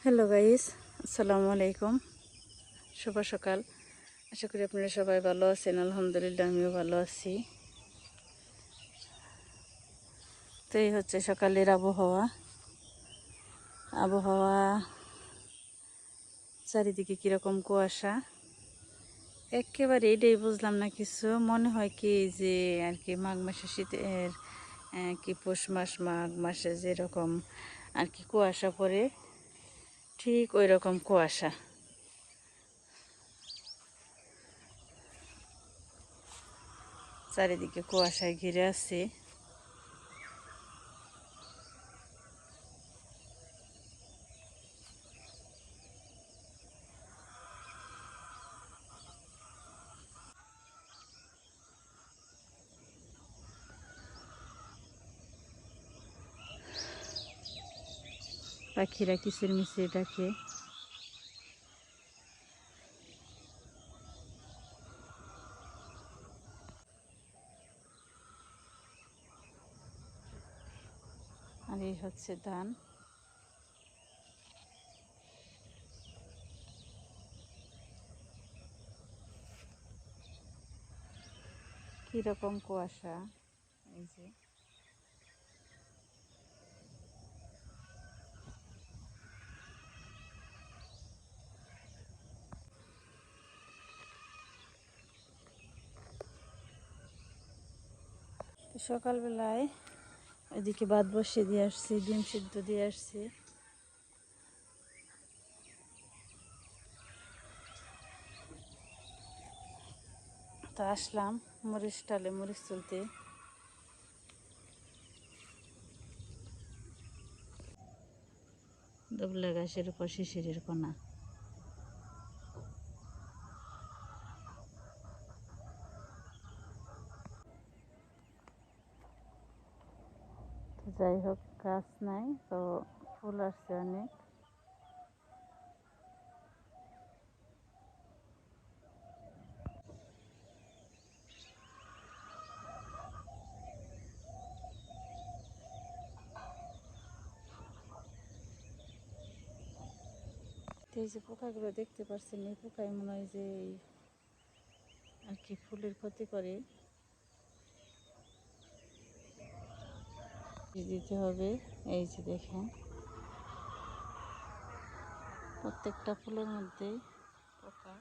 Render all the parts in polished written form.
Hello guys, আসসালামু আলাইকুম। শুভ সকাল। আশা করি আপনারা সবাই ভালো আছেন। আলহামদুলিল্লাহ আমিও ভালো আছি। তো এই হচ্ছে সকালের আবহাওয়া। আবহাওয়া চারিদিকে কীরকম কুয়াশা, একেবারে এটাই বুঝলাম না কিছু। মনে হয় কি যে আর কি মাঘ মাসে শীতের কি পৌষ মাস মাঘ মাসে যেরকম আর কি কুয়াশা পড়ে, ঠিক ওই রকম কুয়াশা। চারিদিকে কুয়াশায় ঘিরে আছে। পাখিরা কিচিরমিচির ডাকে। আর এই হচ্ছে ধান। কীরকম কুয়াশা, এই যে সকালবেলায় ওইদিকে ভাত বসিয়ে দিয়ে আসছি, ডিম সিদ্ধ দিয়ে আসছি। তো আসলাম মরিচ ডালে মরিচ তুলতে। দুবলা গাছের উপর শিশিরের কোনা। তো যাই হোক, গাছ নাই তো ফুল আসছে অনেক। তো এই যে পোকাগুলো দেখতে পাচ্ছেন, এই পোকায় মনে হয় যে আর কি ফুলের ক্ষতি করে। দিতে হবে। এই যে দেখেন, প্রত্যেকটা ফুলের মধ্যেই পোকা।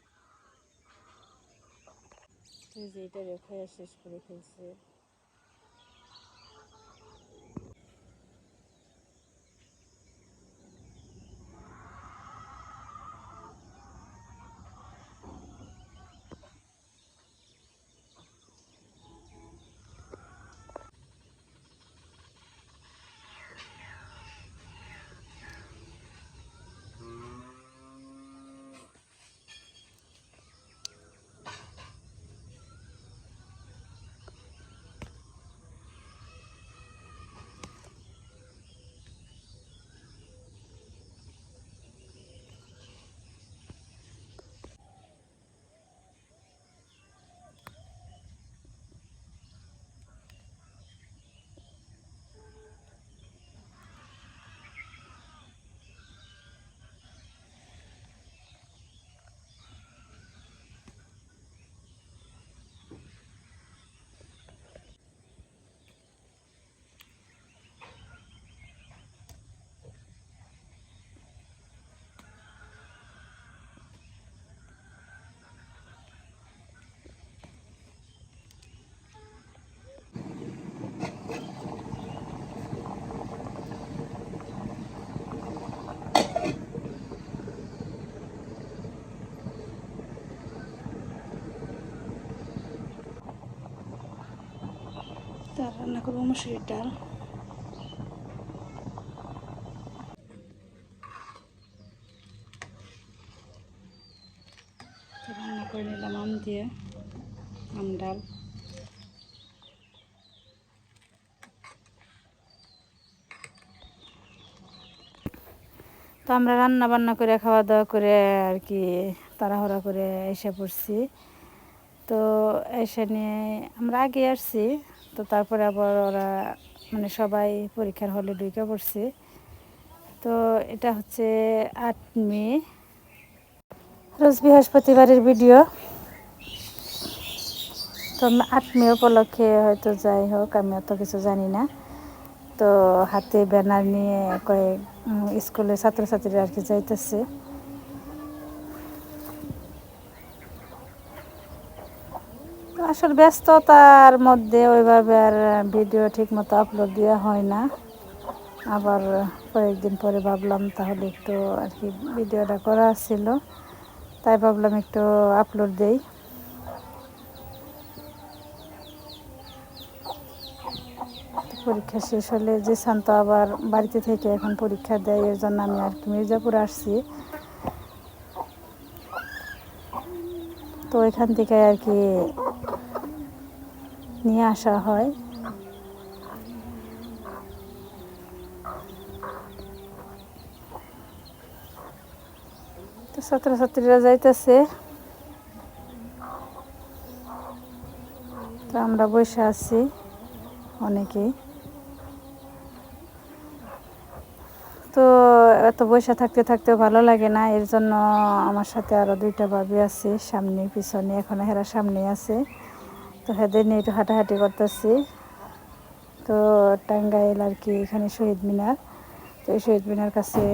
এই যে এটা রেখে শেষ করে ফেলছে। তার রান্না করবো মসুরির ডাল। রান্না করে নিলাম আম দিয়ে, আম ডাল। তো আমরা রান্না বান্না করে খাওয়া দাওয়া করে আর কি তাড়াহুড়া করে এসে পড়ছি। তো এসে নিয়ে আমরা আগে আসছি। তো তারপরে আবার ওরা মানে সবাই পরীক্ষার হলে ঢুকে পড়ছে। তো তো এটা হচ্ছে 8 মে, রোজ বৃহস্পতিবারের ভিডিও। তো 8 মে উপলক্ষে হয়তো, যাই হোক আমি অত কিছু জানি না। তো হাতে ব্যানার নিয়ে কয়েক স্কুলের ছাত্রছাত্রীরা আর কি যাইতেছে। তো আসলে ব্যস্ততার মধ্যে ওইভাবে আর ভিডিও ঠিক মতো আপলোড দেওয়া হয় না। আবার কয়েকদিন পরে ভাবলাম তাহলে একটু আর কি ভিডিওটা করা ছিল, তাই ভাবলাম একটু আপলোড দেই। পরীক্ষা শেষ হলে যে শান্ত আবার বাড়িতে থেকে এখন পরীক্ষা দেয়, এর জন্য আমি আর কি মির্জাপুর আসছি। তো এখান থেকে আর কি নিয়ে আসা হয়। তো ছাত্রছাত্রীরা যাইতেছে, তো আমরা বসে আছি অনেকেই। তো এত বসে থাকতে থাকতেও ভালো লাগে না, এর জন্য আমার সাথে আরও 2টা ভাবি আছে সামনে পিছনে, এখন হেরা সামনে আছে। তো হেদের নিয়ে একটু হাঁটাহাঁটি করতেছি। তো টাঙ্গাইল আর কি, এখানে শহীদ মিনার। তো এই শহীদ মিনার কাছে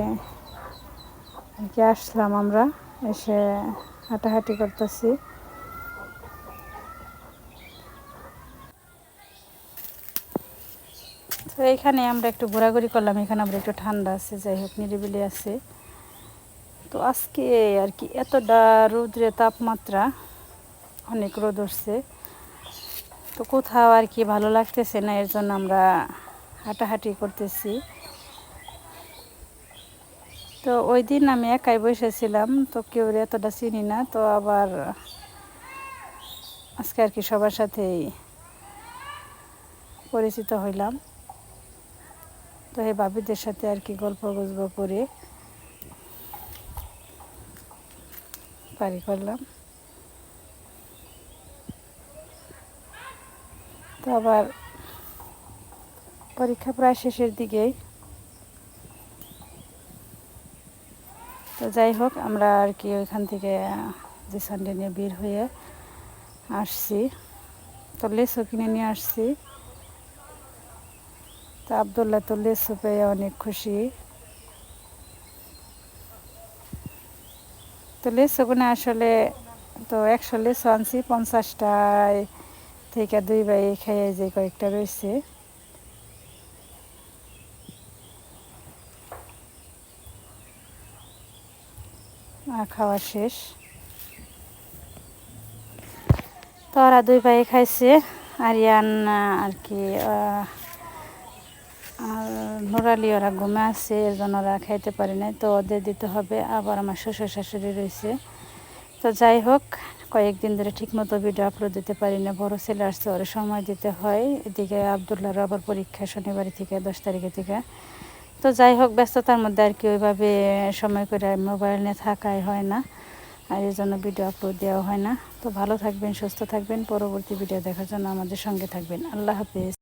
আর কি আসলাম আমরা, এসে হাঁটাহাঁটি করতেছি। তো এইখানে আমরা একটু ঘোরাঘুরি করলাম, এখানে আমরা একটু ঠান্ডা আছে, যাই হোক নিরিবিলি আছে। তো আজকে আর কি এতটা রৌদ্রে তাপমাত্রা, অনেক রোদ উঠছে। তো কোথাও আর কি ভালো লাগতেছে না, এর জন্য আমরা হাঁটাহাঁটি করতেছি। তো ওই দিন আমি একাই বসেছিলাম, তো কেউ এতটা চিনি না। তো আবার আজকে আর কি সবার সাথেই পরিচিত হইলাম। তো এই ভাবিদের সাথে আর কি গল্প গুজব করে পারি করলাম। তো আবার পরীক্ষা প্রায় শেষের দিকেই। তো যাই হোক আমরা আর কি ওইখান থেকে যে সানডে নিয়ে বের হয়ে আসছি। তো লেসও কিনে নিয়ে আসছি। তো আবদুল্লাহ তো লেসু পেয়ে অনেক খুশি। তো লেসুগুলো আসলে তো 100 লেসু আনছি, 50টায় থেকে 2 ভাই খেয়ে যে কয়েকটা রয়েছে। খাওয়া শেষ। তো ওরা 2 ভাই খাইছে, আরিয়ান আর কি আর নোরালি ওরা ঘুমে আছে, এর জন্য ওরা খাইতে পারে নাই। তো ওদের দিতে হবে। আবার আমার শ্বশুর শাশুড়ি রয়েছে। তো যাই হোক কয়েকদিন ধরে ঠিকমতো ভিডিও আপলোড দিতে পারি না, বড় ছেলে আসছে, ওরা সময় দিতে হয়। এদিকে আবদুল্লাহর আবার পরীক্ষা শনিবার থেকে 10 তারিখে থেকে। তো যাই হোক ব্যস্ততার মধ্যে আর কি ওইভাবে সময় করে মোবাইল নিয়ে থাকাই হয় না, আর এই জন্য ভিডিও আপলোড দেওয়া হয় না। তো ভালো থাকবেন, সুস্থ থাকবেন, পরবর্তী ভিডিও দেখার জন্য আমাদের সঙ্গে থাকবেন। আল্লাহ হাফেজ।